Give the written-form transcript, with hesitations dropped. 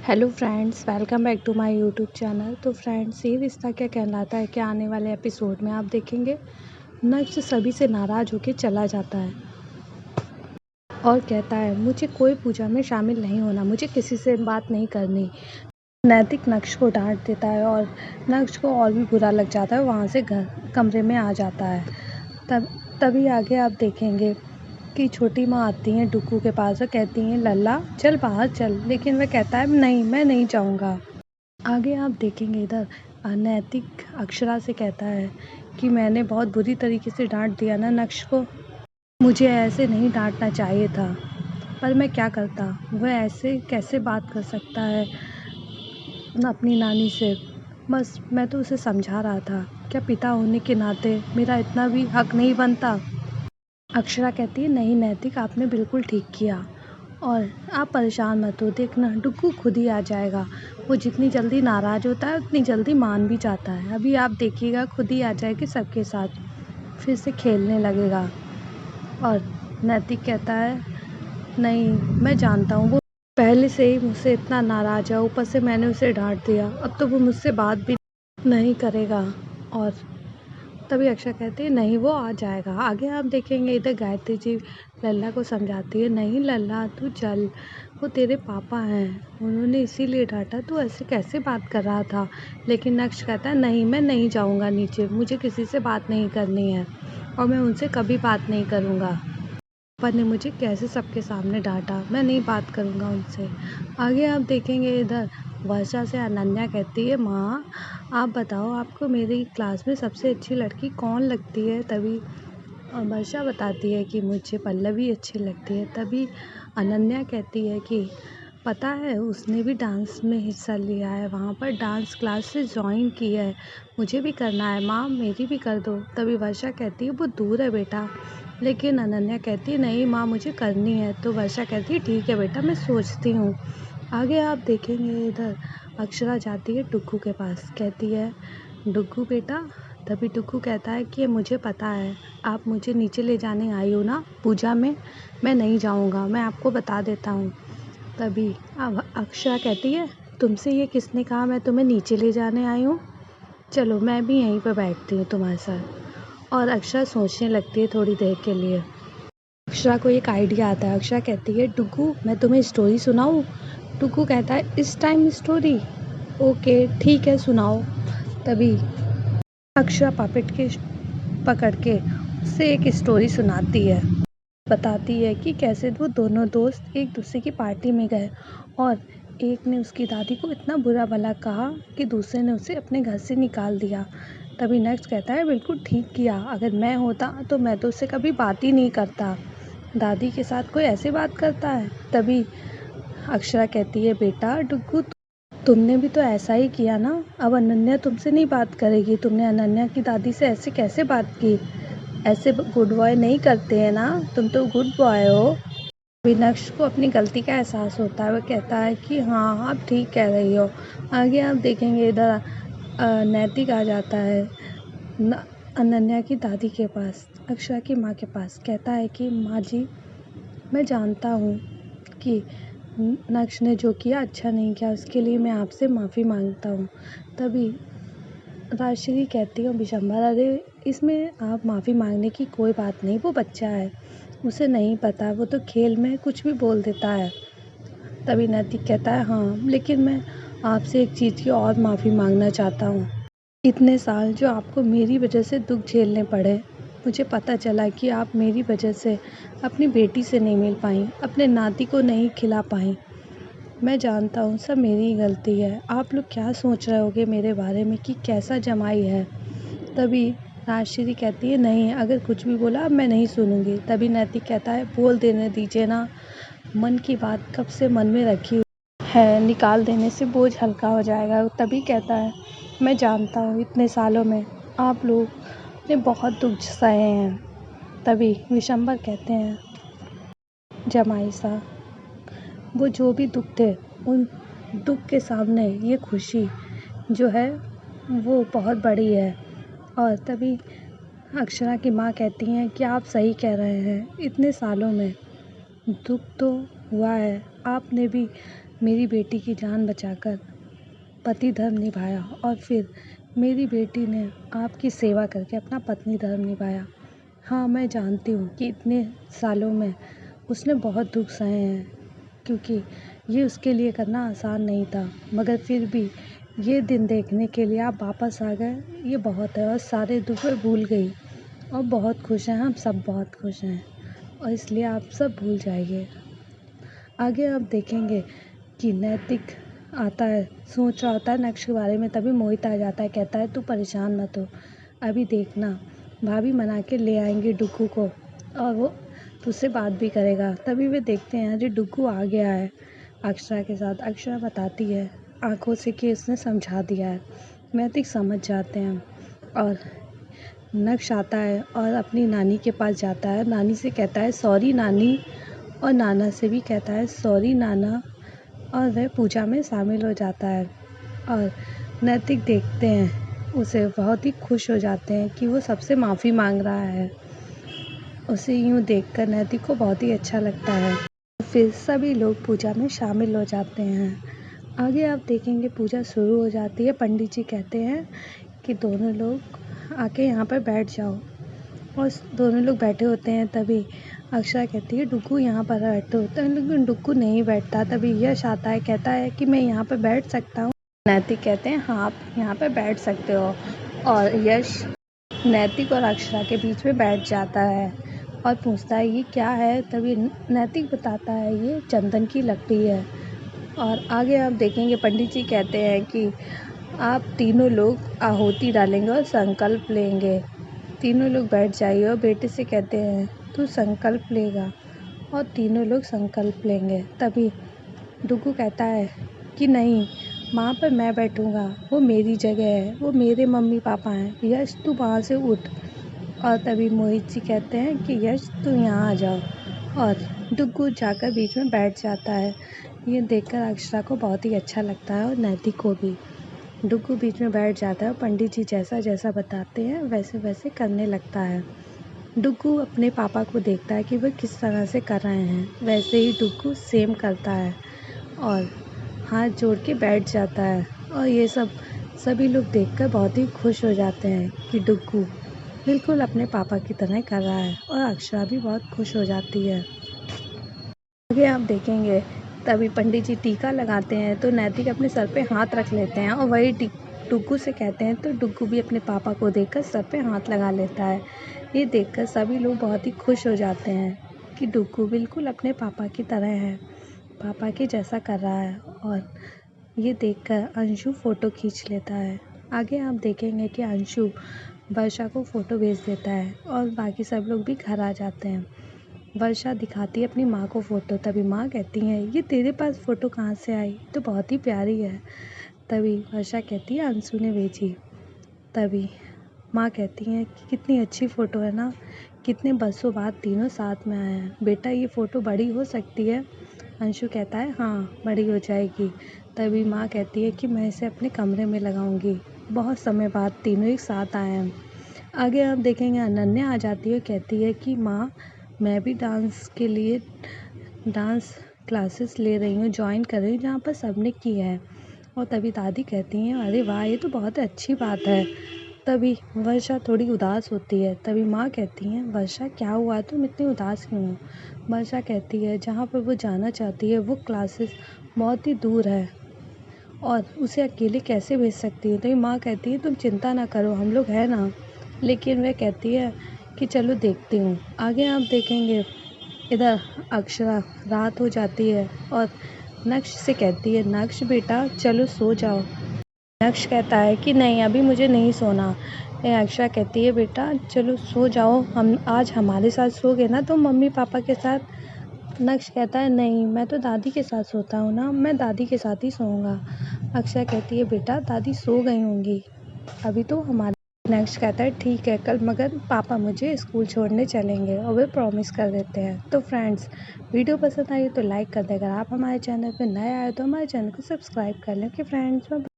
Hello friends, welcome back to my YouTube channel. तो friends, ये रिश्ता क्या कहलाता है कि आने वाले एपिसोड में आप देखेंगे नक्श सभी से नाराज़ होकर चला जाता है और कहता है मुझे कोई पूजा में शामिल नहीं होना, मुझे किसी से बात नहीं करनी। नैतिक नक्श को डांट देता है और नक्श को और भी बुरा लग जाता है, वहाँ से कमरे में आ जाता है। तभी आगे आप देखेंगे कि छोटी माँ आती हैं डुग्गू के पास और कहती हैं लल्ला चल बाहर चल, लेकिन वह कहता है नहीं, मैं नहीं जाऊँगा। आगे आप देखेंगे इधर अनैतिक अक्षरा से कहता है कि मैंने बहुत बुरी तरीके से डांट दिया ना नक्श को, मुझे ऐसे नहीं डांटना चाहिए था, पर मैं क्या करता, वह ऐसे कैसे बात कर सकता है अपनी नानी से। बस मैं तो उसे समझा रहा था, क्या पिता होने के नाते मेरा इतना भी हक नहीं बनता। अक्षरा कहती है नहीं नैतिक, आपने बिल्कुल ठीक किया और आप परेशान मत हो, देखना डुग्गू खुद ही आ जाएगा। वो जितनी जल्दी नाराज़ होता है उतनी जल्दी मान भी जाता है। अभी आप देखिएगा खुद ही आ जाएगी सबके साथ, फिर से खेलने लगेगा। और नैतिक कहता है नहीं, मैं जानता हूँ वो पहले से ही मुझसे इतना नाराज़ है, ऊपर से मैंने उसे डांट दिया, अब तो वो मुझसे बात भी नहीं करेगा। और तभी अक्षरा कहती है नहीं, वो आ जाएगा। आगे आप देखेंगे इधर गायत्री जी लल्ला को समझाती है नहीं लल्ला तू चल, वो तेरे पापा हैं, उन्होंने इसीलिए डांटा, तू ऐसे कैसे बात कर रहा था। लेकिन नक्श कहता है नहीं, मैं नहीं जाऊंगा नीचे, मुझे किसी से बात नहीं करनी है और मैं उनसे कभी बात नहीं करूंगा। पापा ने मुझे कैसे सबके सामने डांटा, मैं नहीं बात करूंगा उनसे। आगे आप देखेंगे इधर वर्षा से अनन्या कहती है माँ आप बताओ आपको मेरी क्लास में सबसे अच्छी लड़की कौन लगती है। तभी वर्षा बताती है कि मुझे पल्लवी अच्छी लगती है। तभी अनन्या कहती है कि पता है उसने भी डांस में हिस्सा लिया है, वहाँ पर डांस क्लासेस ज्वाइन की है, मुझे भी करना है माँ, मेरी भी कर दो। तभी वर्षा कहती है वो दूर है बेटा, लेकिन अनन्या कहती है नहीं माँ मुझे करनी है। तो वर्षा कहती है ठीक है बेटा, मैं सोचती हूँ। आगे आप देखेंगे इधर अक्षरा जाती है डुग्गू के पास, कहती है डुग्गू बेटा। तभी डुग्गू कहता है कि मुझे पता है आप मुझे नीचे ले जाने आई हो ना पूजा में, मैं नहीं जाऊँगा, मैं आपको बता देता हूँ। तभी अब अक्षरा कहती है तुमसे ये किसने कहा मैं तुम्हें नीचे ले जाने आई हूँ, चलो मैं भी यहीं पर बैठती हूँ तुम्हारे साथ। और अक्षरा सोचने लगती है थोड़ी देर के लिए। अक्षरा को एक आइडिया आता है, अक्षरा कहती है डुग्गू मैं तुम्हें स्टोरी सुनाऊँ। डुग्गू कहता है इस टाइम स्टोरी, ओके ठीक है सुनाओ। तभी अक्षरा पापेट के पकड़ के उससे एक स्टोरी सुनाती है, बताती है कि कैसे वो दोनों दोस्त एक दूसरे की पार्टी में गए और एक ने उसकी दादी को इतना बुरा भला कहा कि दूसरे ने उसे अपने घर से निकाल दिया। तभी नेक्स्ट कहता है बिल्कुल ठीक किया, अगर मैं होता तो मैं तो उससे कभी बात ही नहीं करता, दादी के साथ कोई ऐसे बात करता है। तभी अक्षरा कहती है बेटा डुग्गू तुमने भी तो ऐसा ही किया ना, अब अनन्या तुमसे नहीं बात करेगी, तुमने अनन्या की दादी से ऐसे कैसे बात की, ऐसे गुड बॉय नहीं करते हैं ना, तुम तो गुड बॉय हो। मीनाक्षी को अपनी गलती का एहसास होता है, वो कहता है कि हाँ आप ठीक कह रही हो। आगे आप देखेंगे इधर नैतिक आ जाता है अनन्या की दादी के पास, अक्षरा की माँ के पास, कहता है कि माँ जी मैं जानता हूँ कि नक्श ने जो किया अच्छा नहीं किया, उसके लिए मैं आपसे माफ़ी मांगता हूँ। तभी राजश्री कहती है विशंबर अरे इसमें आप माफ़ी मांगने की कोई बात नहीं, वो बच्चा है, उसे नहीं पता, वो तो खेल में कुछ भी बोल देता है। तभी नैतिक कहता है हाँ लेकिन मैं आपसे एक चीज़ की और माफ़ी मांगना चाहता हूँ। इतने साल जो आपको मेरी वजह से दुख झेलने पड़े, मुझे पता चला कि आप मेरी वजह से अपनी बेटी से नहीं मिल पाई, अपने नाती को नहीं खिला पाई, मैं जानता हूँ सब मेरी ही गलती है। आप लोग क्या सोच रहे होगे मेरे बारे में कि कैसा जमाई है। तभी राजश्री कहती है नहीं, अगर कुछ भी बोला अब मैं नहीं सुनूंगी। तभी नैतिक कहता है बोल देने दीजिए ना, मन की बात कब से मन में रखी है, निकाल देने से बोझ हल्का हो जाएगा। तभी कहता है मैं जानता हूँ इतने सालों में आप लोग ने बहुत दुख सहे हैं। तभी विशंबर कहते हैं जमाई सा, वो जो भी दुख थे उन दुख के सामने ये खुशी जो है वो बहुत बड़ी है। और तभी अक्षरा की माँ कहती हैं कि आप सही कह रहे हैं, इतने सालों में दुख तो हुआ है, आपने भी मेरी बेटी की जान बचाकर पति धर्म निभाया और फिर मेरी बेटी ने आपकी सेवा करके अपना पत्नी धर्म निभाया। हाँ, मैं जानती हूँ कि इतने सालों में उसने बहुत दुख सहे हैं, क्योंकि ये उसके लिए करना आसान नहीं था, मगर फिर भी ये दिन देखने के लिए आप वापस आ गए, ये बहुत है। और सारे दुख में भूल गई और बहुत खुश हैं, हम सब बहुत खुश हैं, और इसलिए आप सब भूल जाइए। आगे आप देखेंगे कि नैतिक आता है, सोच रहा होता है नक्श के बारे में, तभी मोहित आ जाता है, कहता है तू परेशान मत हो, अभी देखना भाभी मना के ले आएंगे डुग्गू को और वो तुझसे बात भी करेगा। तभी वे देखते हैं अरे डुग्गू आ गया है अक्षरा के साथ। अक्षरा बताती है आंखों से कि उसने समझा दिया है। नैतिक समझ जाते हैं और नक्श आता है और अपनी नानी के पास जाता है। नानी से कहता है सॉरी नानी, और नाना से भी कहता है सॉरी नाना, और वह पूजा में शामिल हो जाता है। और नैतिक देखते हैं उसे, बहुत ही खुश हो जाते हैं कि वो सबसे माफ़ी मांग रहा है। उसे यूँ देखकर नैतिक को बहुत ही अच्छा लगता है। फिर सभी लोग पूजा में शामिल हो जाते हैं। आगे आप देखेंगे पूजा शुरू हो जाती है। पंडित जी कहते हैं कि दोनों लोग आके यहाँ पर बैठ जाओ, और दोनों लोग बैठे होते हैं। तभी अक्षरा कहती है डुग्गू यहाँ पर बैठते होते हैं, लेकिन डुग्गू नहीं बैठता। तभी यश आता है, कहता है कि मैं यहाँ पर बैठ सकता हूँ। नैतिक कहते हैं हाँ आप यहाँ पर बैठ सकते हो, और यश नैतिक और अक्षरा के बीच में बैठ जाता है और पूछता है ये क्या है। तभी नैतिक बताता है ये चंदन की लकड़ी है। और आगे आप देखेंगे पंडित जी कहते हैं कि आप तीनों लोग आहुति डालेंगे और संकल्प लेंगे। तीनों लोग बैठ जाइए और बेटे से कहते हैं तू संकल्प लेगा, और तीनों लोग संकल्प लेंगे। तभी डुग्गू कहता है कि नहीं, वहाँ पर मैं बैठूँगा, वो मेरी जगह है, वो मेरे मम्मी पापा हैं, यश तू वहाँ से उठ। और तभी मोहित जी कहते हैं कि यश तू यहाँ आ जाओ, और डुग्गू जाकर बीच में बैठ जाता है। ये देखकर अक्षरा को बहुत ही अच्छा लगता है और नैतिक को भी। डुग्गू बीच में बैठ जाता है और पंडित जी जैसा जैसा बताते हैं वैसे वैसे करने लगता है। डुग्गू अपने पापा को देखता है कि वह किस तरह से कर रहे हैं, वैसे ही डुग्गू सेम करता है और हाथ जोड़ के बैठ जाता है। और ये सभी लोग देखकर बहुत ही खुश हो जाते हैं कि डुग्गू बिल्कुल अपने पापा की तरह कर रहा है, और अक्षरा भी बहुत खुश हो जाती है। आगे आप देखेंगे तभी पंडित जी टीका लगाते हैं तो नैतिक अपने सर पे हाथ रख लेते हैं, और वही डुग्गू से कहते हैं तो डुग्गू भी अपने पापा को देखकर सर पे हाथ लगा लेता है। ये देखकर सभी लोग बहुत ही खुश हो जाते हैं कि डुग्गू बिल्कुल अपने पापा की तरह है, पापा के जैसा कर रहा है। और ये देखकर अंशु फ़ोटो खींच लेता है। आगे आप देखेंगे कि अंशु वर्षा को फ़ोटो भेज देता है और बाकी सब लोग भी घर आ जाते हैं। वर्षा दिखाती है अपनी माँ को फ़ोटो। तभी माँ कहती है ये तेरे पास फ़ोटो कहाँ से आई, तो बहुत ही प्यारी है। तभी वर्षा कहती है अंशु ने भेजी। तभी माँ कहती हैं कि कितनी अच्छी फ़ोटो है ना, कितने बरसों बाद तीनों साथ में आए हैं। बेटा ये फ़ोटो बड़ी हो सकती है। अंशु कहता है हाँ बड़ी हो जाएगी। तभी माँ कहती है कि मैं इसे अपने कमरे में लगाऊंगी, बहुत समय बाद तीनों एक साथ आए हैं। आगे आप देखेंगे अनन्या आ जाती है, कहती है कि माँ मैं भी डांस के लिए डांस क्लासेस ले रही हूँ, ज्वाइन कर रही हूँ जहाँ पर सबने किया है। और तभी दादी कहती हैं अरे वाह ये तो बहुत अच्छी बात है। तभी वर्षा थोड़ी उदास होती है। तभी माँ कहती हैं वर्षा क्या हुआ, तुम इतनी उदास क्यों हो। वर्षा कहती है जहाँ पर वो जाना चाहती है वो क्लासेस बहुत ही दूर है और उसे अकेले कैसे भेज सकती है। तो ये माँ कहती है तुम चिंता ना करो, हम लोग हैं ना। लेकिन वह कहती है कि चलो देखती हूँ। आगे आप देखेंगे इधर अक्षरा रात हो जाती है और नक्श से कहती है नक्श बेटा चलो सो जाओ। नक्श कहता है कि नहीं अभी मुझे नहीं सोना। अक्षरा कहती है बेटा चलो सो जाओ, हम आज हमारे साथ सोगे ना तुम मम्मी पापा के साथ। नक्श कहता है नहीं मैं तो दादी के साथ सोता हूँ ना, मैं दादी के साथ ही सोऊंगा। अक्षरा कहती है बेटा दादी सो गई होंगी अभी तो हमारे। नक्श कहता है ठीक है कल मगर पापा मुझे स्कूल छोड़ने चलेंगे, और वे प्रॉमिस कर देते हैं। तो फ्रेंड्स वीडियो पसंद आई तो लाइक कर दें, अगर आप हमारे चैनल पर नए आए तो हमारे चैनल को सब्सक्राइब कर लें। कि फ्रेंड्स